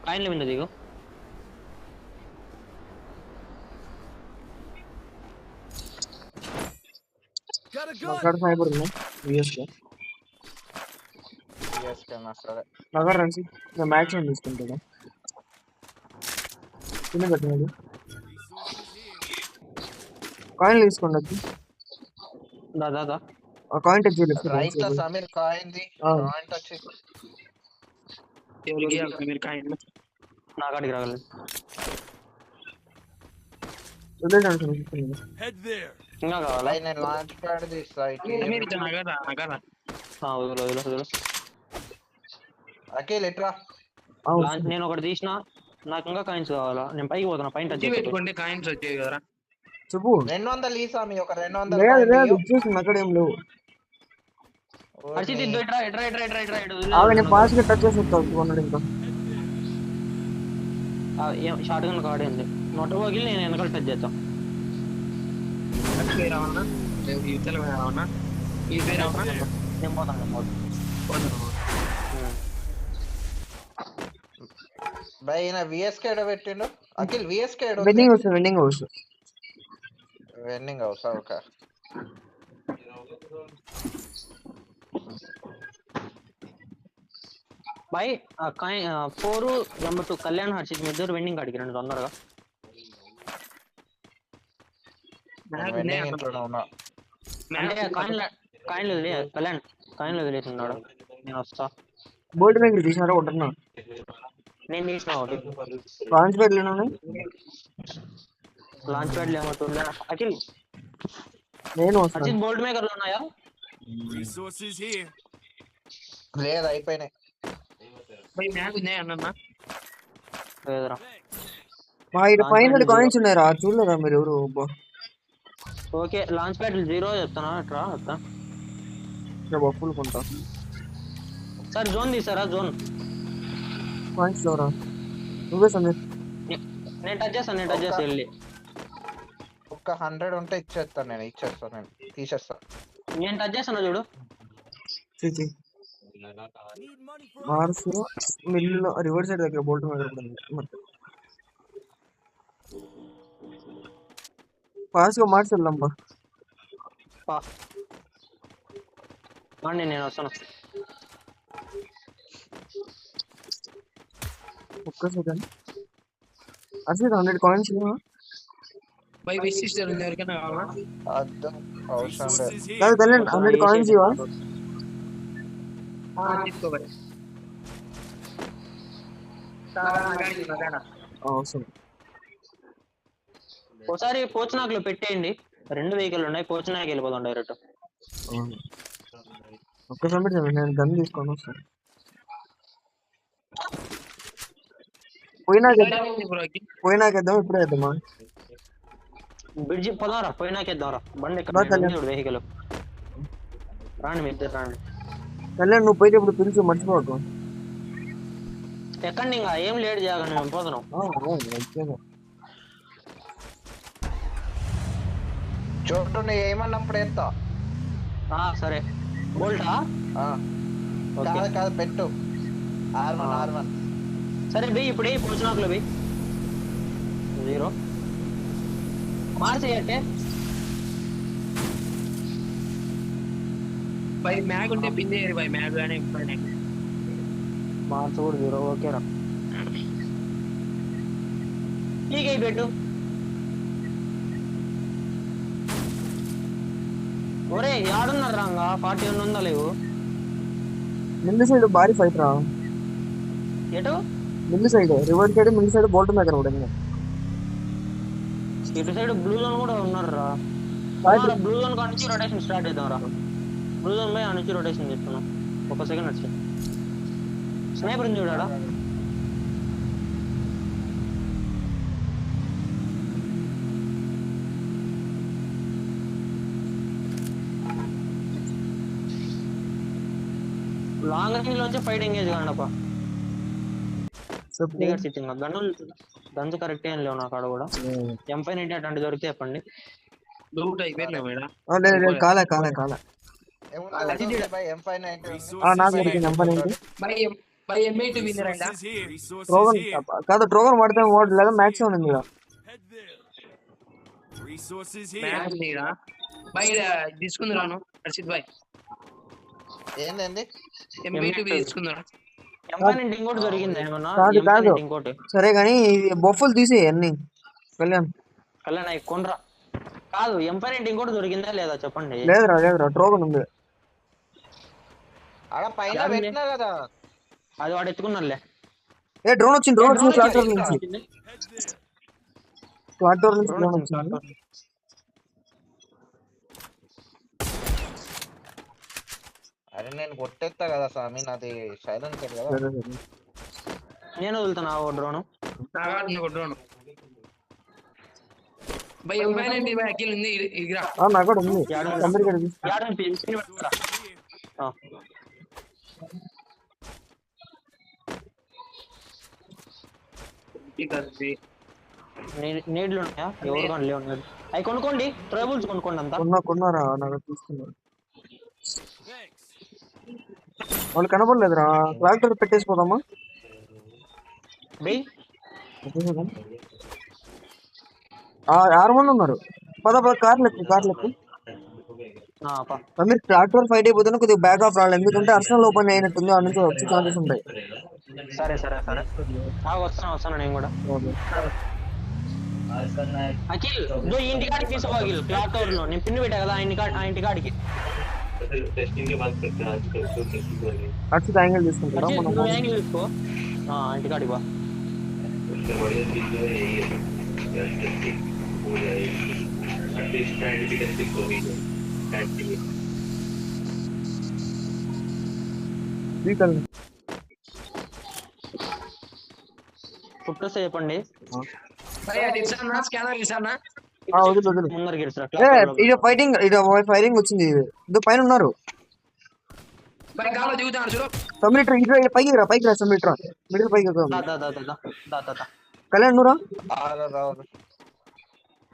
కాయిన్ల మీద దిగు. స్నైపర్ ఉంది విఎస్కే నగర్ రండి నేను మ్యాక్సిమం తీసుకుంటాను చిన్న పెట్టినది కాయిన్ తీసుకోండి దాదా ఆ కాయిన్ టచ్ చేయలేదు రైట్ లో Sameer coin the coin touch ఎవరికి సమీర్ కాయిన్ నా కాడికి రాగలేదు. ఇంకా కావాలా? నేను లాంచ్ ప్యాడ్ తీస్తా సమీర్ ఇట్లా నగరా వదిలు. అఖిల్ ఎట్రా నేను ఒకటి తీసిన, నాకు ఇంకా కాయిన్స్ కావాలా. నేను పైకి పోతున్నా, పైన టచ్ పెట్టుకుంటే కాయిన్స్ వచ్చాయి కదా. చెప్పు 200 ఈసా మీ ఒక 200 ఇచ్చేసి అక్కడ ఏం లేవు. పాస్ గా టచ్ చేసి ఇంకా షార్ట్ గన్ కాడే ఉంది. నొట్ట పోగిలి నేను వెనకాల టచ్ చేస్తా. నేను పోతాను. బై నా విఎస్కే ఎడ పెట్టిండు అఖిల్ విఎస్కే ఎడ వెండింగ్ హౌస్ ఓకే. బై 4 నెంబర్ 2 కళ్యాణ్ హర్షిత్ మీ ఇద్దరు వెండింగ్ కాడికి రండి తొందరగా. అంటే కాయిన్లు కళ్యాణ్ కాయిన్లు వదిలేస్తున్నాడు. నేను వస్తా. బోల్ట్ మేకర్ తీసినారా ఉంటున్నా నేను తీసిన ఒకటి లాంచ్ ప్యాడ్ లాంచ్ ప్యాడ్ ఏమవుతుందా అఖిల్? నేను హర్షిత్ బోల్ట్ మేకర్లు ఉన్నాయా? లేదు అయిపోయినాయి. లేదురా. పైన కాయిన్స్ ఉన్నాయరా చూడలేదా మీరు ఎవరు? ఓకే లాంచ్ ప్యాడ్ 0 చెప్తానా అట్రా వస్తా. ఫుల్ కొంటా సార్ జోన్ తీసారా? జోన్ కాయిన్స్ లోరా నువ్వే సమీర్. నేను టచ్ చేస్తా వెళ్ళి. ఒక్క 100 ఉంటే ఇచ్చేస్తాను నేను తీసేస్తా. నేను టచ్ చేస్తాను చూడు. మార్స్ మిల్లు రివర్స్ సైడ్ దగ్గర బోల్ట్ మేకర్ పాస్ గా మార్చి వెళ్దాం నేను వస్తాను. ఒక్క సెకండ్. అసలు 100 కాయిన్స్ ఎవరికైనా కావాలా? 100 కాయిన్స్ ఇవా తీసుకోవాలి. ఒకసారి పోచనాకులో పెట్టేయండి. 2 వెహికల్ ఉన్నాయి. పోచనాకి వెళ్ళిపోదాం డైరెక్ట్. ఒక్క సమయం నేను గన్ తీసుకొని వస్తాను. పోయినాకేద్దాం ఇప్పుడే వేద్దామా? బ్రిడ్జి పోదాంరా. పోయినాకేద్దాంరా. బండి ఎక్కడ వెహికల్ రాండి మీ ఇద్దరు రాండి. కళ్యాణ్ నువ్వు పోయితే ఇప్పుడు పిలిచి మర్చిపోకు. ఎక్కండి ఇంకా ఏం లేట్ చేయగానే మేము పోతున్నాం. చోటు ఏమన్నప్పుడు ఎత్తా. సరే బోల్టా కాదు పెట్టు. R1 సరే బి ఇప్పుడు పోచనాకులో బి 0 మార్చేయంటే బై మ్యాగ్ ఉంటే పిన్ చేయరు. బై మ్యాగ్ గానే మార్చ్ కూడా 0 ఓకేరా. టీకే పెట్టు. ఒరే యాడున్నారు రాంగా 41 ఉందా లేవు? మిల్లు సైడ్ భారీ ఫైట్ రా. ఎటు? Mill side reverse side mill side bolt maker కూడా ఇటు సైడ్ బ్లూ జోన్ కూడా ఉన్నారు రా. బ్లూ జోన్ కాడ నుంచి రొటేషన్ స్టార్ట్ చేద్దాం రా. బ్లూ జోన్ పై నుంచి రొటేషన్ చేస్తున్నాం. ఒక సెకండ్ వచ్చి స్నైపర్ చూడాడా? లాంగ్ రేంజ్ లో వచ్చి ఫైట్ ఎంగేజ్ కాండప్ప. గన్స్ కరెక్ట్ ఏం లేవు నాకు ఆడ కూడా. M590 అట్లాంటి దొరికితే చెప్పండి. బై M8 విన్నర్ అంట. ట్రోగన్ కాదు, ట్రోగన్ వాడితే వాడు లేదా మ్యాక్స్ ఉంది ఇక్కడ. మ్యాచ్ నీడా బై తీసుకుందాను హర్షిత్ బై. ఏంది M8 తీసుకుందాం. M9 ఇంకోటి దొరికింది ఏమన్నా? కాదు కాదు M9 ఇంకోటి సరే కానీ బొఫ్ఫలు తీసి అన్ని కళ్యాణ్. కళ్యాణ్ అవి కొనరా. కాదు M9 ఇంకోటి దొరికిందా లేదా చెప్పండి. లేదురా ట్రోగన్ ఉంది. ఆడ పైన పెట్టినా కదా. అది వాడు ఎత్తుకున్నారులే. ఏ డ్రోన్ వచ్చింది క్లాటర్ నుంచి డ్రోన్ వచ్చింది. అరే నేను కొట్టేస్తా కదా స్వామి, నాది సైలెన్సర్ కదా. సరే సరే నేను వదులుతాను ఆ drone. Drone by M9 by Akhil ఉంది ఇగిరా. నాకు కూడా ఉంది. అందరికీ యాడని పిన్ పెట్టురా. నీడ్లు ఉన్నాయా? ఎవరు కానీ లేవు. అవి కొనుక్కోండి, ట్రైబుల్స్ కొనుక్కోండి అంతా. కొన్నారా? నాకు తీసుకున్నారు. వాళ్ళు కనపడలేదురా. ట్రాక్టర్ పెట్టేసిపోదామా? ఆరు మంది ఉన్నారు. పద కార్లకు మీరు ట్రాక్టర్ ఫైట్ అయిపోతున్నా కొద్దిగా బ్యాక్ ఆఫ్ రావాలి, ఎందుకంటే అర్సనల్ ఓపెన్ అయినట్టుంది, ఆ నుంచి వచ్చే ఛాన్సెస్ ఉంటాయి. సరే వస్తాను నేను కూడా. అఖిల్ ఈ ఇంటికాడికి తీసుకో. అఖిల్ క్లాక్ టవర్ లో నేను పిన్ పెట్టా కదా ఆ ఇంటికాడికి. అర్షిత్ యాంగిల్ తీసుకుంటారా? యాంగిల్ తీసుకో. ఇంటికాడికి బా. ఫుట్టోస్ చెప్పండి. ఫైరింగ్ వచ్చింది. పైన ఉన్నారు. పైకి రా సమ్మిట్రా. మిడిల్ పైకి కళ్యాణ్ నువ్వురా.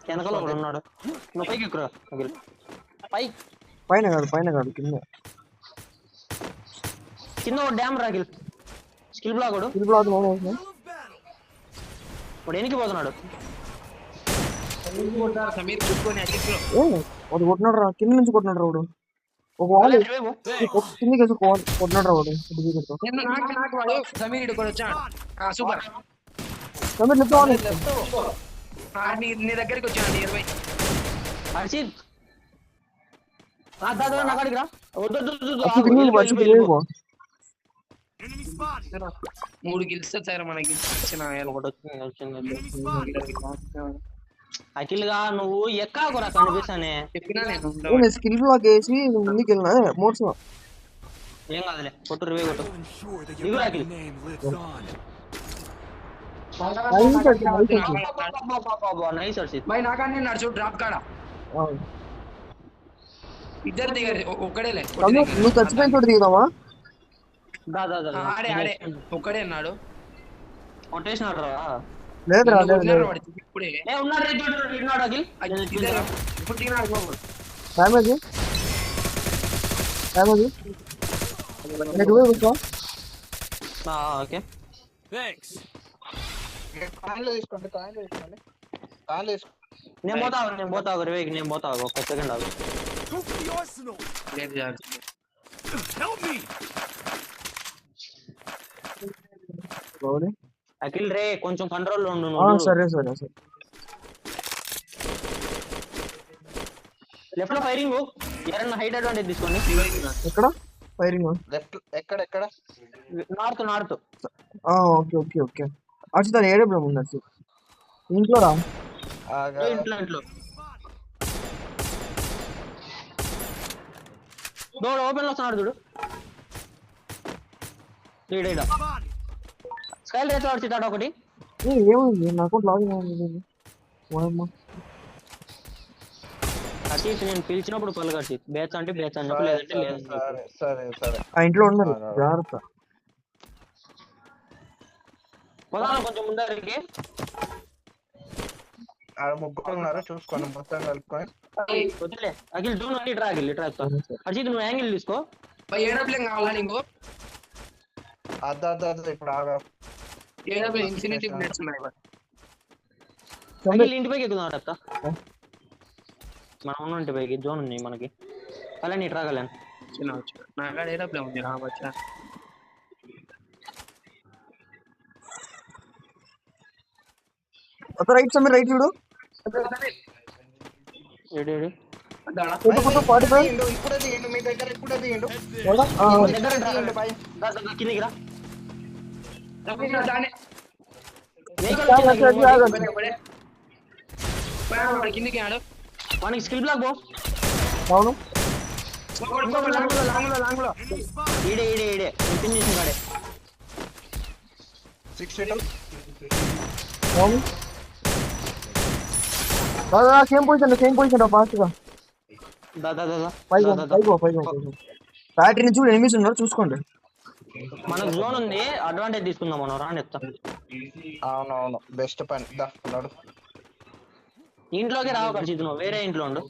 వెనకాల ఒకడు ఉన్నాడు. నువ్వు పైకి ఎక్కురా. పైన కాదు కింద ఒక డ్యామ్ రాగిల్. స్కిల్ బ్లాక్ వాడు ఎనికి పోతున్నాడు. కొట్టినాడు రా, కింద నుంచి కొట్టినాడు రావుడు. ఒక వాల్ కిందకి కొట్టినాడు రావుడు. నీ దగ్గరికి వచ్చాను నియర్ బై. హర్షిత్ నాకాడికి రా. మూడు గిల్స్ వచ్చారు మనకి. అఖిల్ గా నువ్వు ఎక్కాకురా కనిపిస్తానే చెప్పినా నేను. స్కిల్ బ్లాక్ వేసి ముందుకు వెళ్ళినా మోడ్స్ ఏం కాదులే. కొట్టు రివే కొట్టు. దిగురా అఖిల్. నైస్ హర్షిత్. బై నాకాన్ని నడుచు డ్రాప్ కాడ ఇద్దరు దిగారు. ఒక్కడేలే. నువ్వు చచ్చిపోయిన చోటు దిగుదామా? ఆడే ఒక్కడే అన్నాడు. కొట్టేసినాడు రా. లేదురా ఇప్పుడే ఓకే నేను పోతా రివేకి. నేను పోతా ఒక్క సెకండ్ ఆగు. అఖిల్ రే కొంచెం కంట్రోల్ లో ఉండు. సరే లెఫ్ట్ లో ఫైరింగ్. ఎవరన్నా హైట్ అడ్వాంటేజ్ తీసుకోండి. ఎక్కడ ఫైరింగ్? లెఫ్ట్ ఎక్కడ? నార్త్. ఓకే అర్షిత్ ఏడే ఉంది. అర్షిత్ ఇంట్లో రా. ఇంట్లో డోర్ ఓపెన్ లో వస్తున్నాడు చూడు. స్కైల్ రేస్ వచ్చేటాడు ఒకటి. ఏమైంది నాకు లాగిన్ అయింది. అసీత్ నేను పిలిచినప్పుడు పలుకర్చి బ్యాచ్ అంటే బ్యాచ్ అన్నప్పుడు లేదంటే లేదు. సరే ఆ ఇంట్లో ఉన్నారు జాగ్రత్త. పొలాలు కొంచెం ముందరికి. ఆడ ముగ్గురు ఉన్నారు చూసుకోండి మొత్తం కలుపుకొని. వదిలే అఖిల్ డ్రోన్ అన్ని ట్రాక్ అర్షిత్ నువ్వు యాంగిల్ తీసుకో. ఏడబ్ల్యూఎం కావాలా నీకు? అద్దు ఇప్పుడు ఆగా ఏదో ఇన్ఫినిటీ మినిట్స్ ఉన్నాయి అఖిల్ ఇంటి పైకి ఎక్కుదాం అక్క. మనం ఉన్న ఇంటి పైకి జోన్ ఉంది మనకి. కళ్యాణ్ ఇటు రా కళ్యాణ్. నా కాడ ఏరోప్లేన్ ఉంది రావచ్చా? ఒక రైట్ సమీర్ రైట్ చూడు. ఏడు ఏడు కొట్టు 45. ఇప్పుడే తీయండు మీ దగ్గర, ఇప్పుడే తీయండు. దగ్గర కిందికి రా. కిందికి ఆడు మనకి స్కిల్ బ్లాక్ పో. అవును ఈడే ఈడే ఈడే పిన్ చేసిన కాడే. 62 అవును దాదా సేమ్ పొజిషన్ రా ఫాస్ట్ గా. దా దా దా దా. పైకి బ్యాటరీ నుంచి కూడా ఎనిమిస్ ఉన్నారు చూసుకోండి. మనకు జోన్ ఉంది, అడ్వాంటేజ్ తీసుకుందాం మనం. రాని చెప్తా. అవునవును బెస్ట్ పని. నడు ఇంట్లోకి రావు ఖర్చు, నువ్వు వేరే ఇంట్లో ఉండు.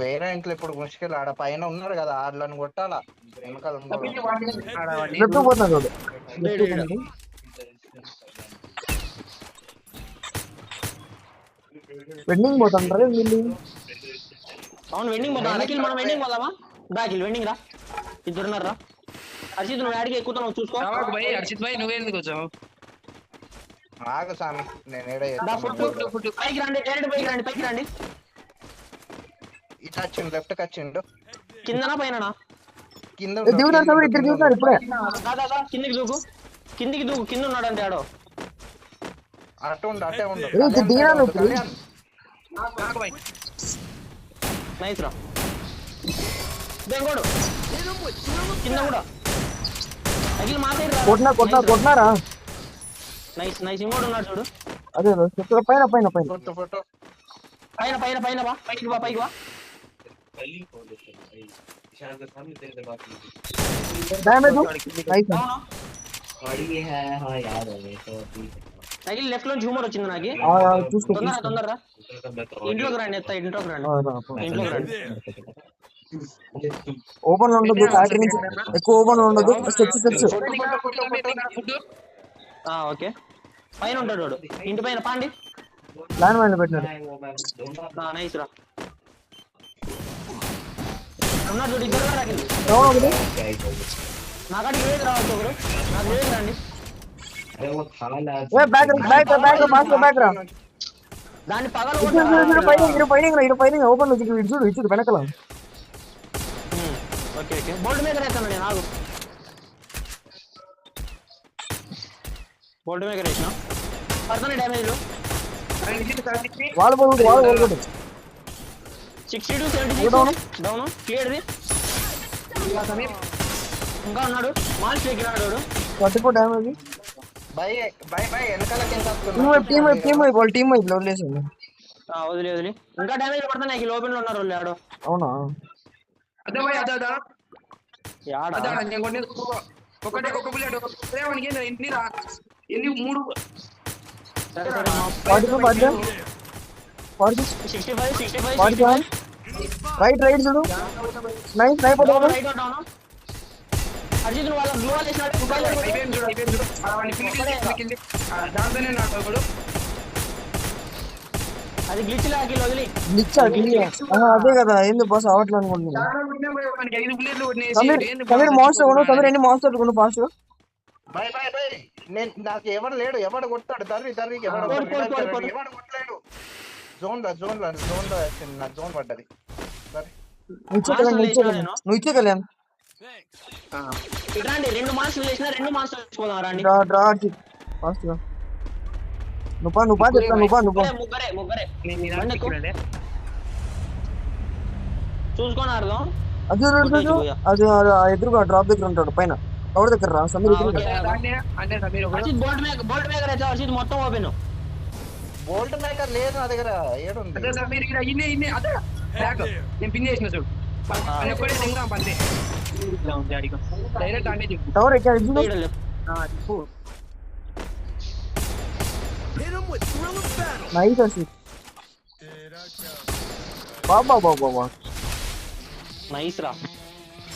వేరే ఇంట్లో ఇప్పుడు ముష్కిల్. ఆడ పైన ఉన్నారు కదా, ఆడలను కొట్టాలా. వెనకాల లెఫ్ట్ పోతున్నాడు వాడు. వెండింగ్ పోతాంటారా వీళ్ళు? అవును వెండింగ్ పోతాం. అఖిల్ మనం వెండింగ్ పోదామా? దా అఖిల్ వెండింగ్ రా. ఇద్దరున్నారు రా. హర్షిత్ నువ్వు యాడికి ఎక్కుతున్నావు చూసుకో. హర్షిత్ భాయ్ నువ్వేందుకు వచ్చావు? ఆగు సామి, నేను ఏడ పైకి రండి, డైరెక్ట్ పైకి రండి, పైకి రండి. ఇటు వచ్చిండు, లెఫ్ట్ కి వచ్చిండు. కిందనా పైననా? కింద దిగుతారు సమీర్, ఇద్దరు దిగుతారు ఇప్పుడే. దాదా కిందికి దూకు, కిందికి దూకు. కింద ఉన్నాడంటే ఆడో. అటే ఉండు. దిగినాను ఇప్పుడు. నైస్ రా. బెంగోడు కింద కూడా. అఖిల్ మా సైడ్ రా. కొట్టినారా? Nice nice. ఇంకోటి ఉన్నాడు చూడు. అదే పైన ఫోటో పైన బా. పైకి బా. డ్యామేజ్. అఖిల్ లెఫ్ట్ లో హ్యూమర్ వచ్చింది నాకు. తొందరరా ఇంట్లోకి రండి. ఇంట్లోకి రండి. ఓపెన్ లో ఉండదు, బ్యాటరీ నుంచి ఎక్కువ ఓపెన్ లో ఉండదు. Steps okay. పైన ఉంటాడు వాడు, ఇంటి పైన. పాండి ల్యాండ్ మైన్ పెట్టినాడు. నైస్ రా. ఉన్నాడు చూడు. ఇద్దరు రాకింది నాకాడికి లేదు. రావచ్చు ఒకరు. నాకు లేదు రండి. దాన్ని పగల ఓపెన్ చూడు ఇచ్చుడు వెనకల. Okay okay. బోల్డ్ మేకర్ వేస్తాను నేను. ఆగు. బోల్డ్ మేకర్ వేసిన పడుతుంది. డ్యామేజ్ వాళ్ళు 62 76 డౌన్. క్లియర్ది. ఇంకా ఉన్నాడు. మాల్స్ ఎక్కినాడు వాడు. 44 డ్యామేజ్. టీమ్ వైపు వదిలేసింది. వదిలే. ఇంకా డ్యామేజ్ పడుతున్నాయి. ఓపెన్ లో ఉన్నారు వాళ్ళు. ఆడో. అవునా? ఒకటే ఒక బుల్లెట్. ఎన్ని 3 65 రైట్ చూడు. నైస్ అయిపోతుంది. అర్జున్ వాళ్ళ బ్లూ వాల్ వేసినాడు. అది గ్లిచ్ లాకి వదిలి. అదే కదా ఏంది బాస్ అవట్లు అనుకుంటున్నా. సమీర్ మాన్స్టర్ కొను. సమీర్ ఎన్ని మాన్స్టర్ కొను ఫాస్ట్ గా. నాకు ఎవడు లేడు. ఎవడు కొట్టాడు? తర్రికి ఎవడు కొట్టలేడు. జోన్ పడ్డది. నువ్వు ఇచ్చే కళ్యాణ్. రండి. 2 మాన్స్టర్లు వేసినా 2 మాన్స్టర్లు వేసుకోదాం. రండి ఫాస్ట్ గా. నువ్వు ముగ్గురే చూసుకొని ఆడదాం. అది ఎదురుగా డ్రాప్ దగ్గర ఉంటాడు పైన. ఎవరి దగ్గర రా సమీర్. బోల్ట్ మేకర్ అయితే హర్షిత్ మొత్తం ఓపెన్. బోల్ట్ మేకర్ లేదు నా దగ్గర. ఏడుంది? నేను పిన్ చేసిన చూడు. టవర్ ఎక్కడ? నైస్ హర్షిత్. బాబా నైస్ రా.